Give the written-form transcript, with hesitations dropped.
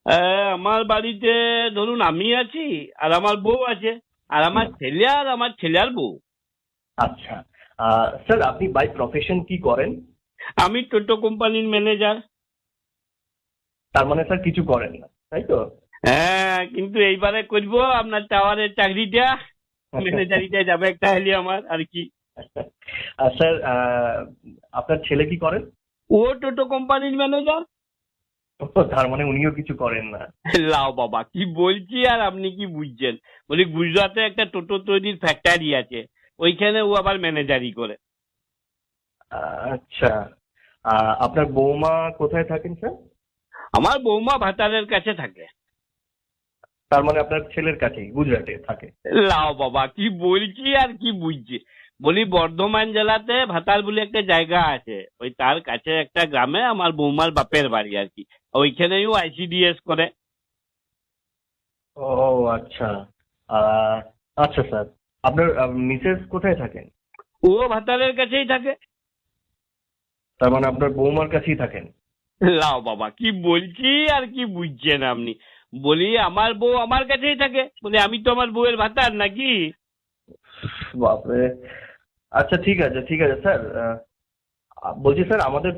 আমার বাড়িতে ধরুন আমি আছি, আর আমার বউ আছে, আর আমার ছেলে, আর আমার ছেলে আর বউ। আচ্ছা। স্যার, আপনি বাই প্রফেশন কি করেন? আমি টোটো কোম্পানির ম্যানেজার। তার মানে স্যার কিছু করেন না, তাই তো? হ্যাঁ, কিন্তু এইবারে করবো আপনার টাওয়ারের চাকরিটা, ম্যানেজারিটা যাবে একটা হলে আমার আর কি। স্যার, আপনার ছেলে কি করেন? ও টোটো কোম্পানির ম্যানেজার। তার মানে উনিও কিছু করেন না। লাও বাবা, কি বলছি আর আপনি কি বুঝছেন? বলি গুজরাটে একটা টোটো তৈরির ফ্যাক্টরি আছে, ওইখানে ও আবার ম্যানেজারি করে। আচ্ছা। আপনার বৌমা কোথায় থাকেন স্যার? আমার বৌমা ভাতারের কাছে থাকে। তার মানে আপনার ছেলের কাছেই গুজরাটে থাকে। লাও বাবা, কি বলছি আর কি বুঝছি? বলি বর্ধমান জেলাতে ভাতার বলে একটা জায়গা আছে, ওই তার কাছে একটা গ্রামে আমার বৌমার বাপের বাড়ি আর কি। ওইখানেও আইসিডিএস করে। ও আচ্ছা। আহ, আচ্ছা স্যার, আপনার মিসেস কোথায় থাকেন? ও ভাতারের কাছেই থাকে। তার মানে আপনার বৌমার কাছেই থাকেন। লাও বাবা, কি বলছি আর কি বুঝছেন আপনি? বলি আমার বউ আমার কাছেই থাকে, বলি আমি তো আমার বউয়ের ভাতার নাকি। বাপরে। আচ্ছা, ঠিক আছে ঠিক আছে স্যার। বলছি স্যার, আমাদের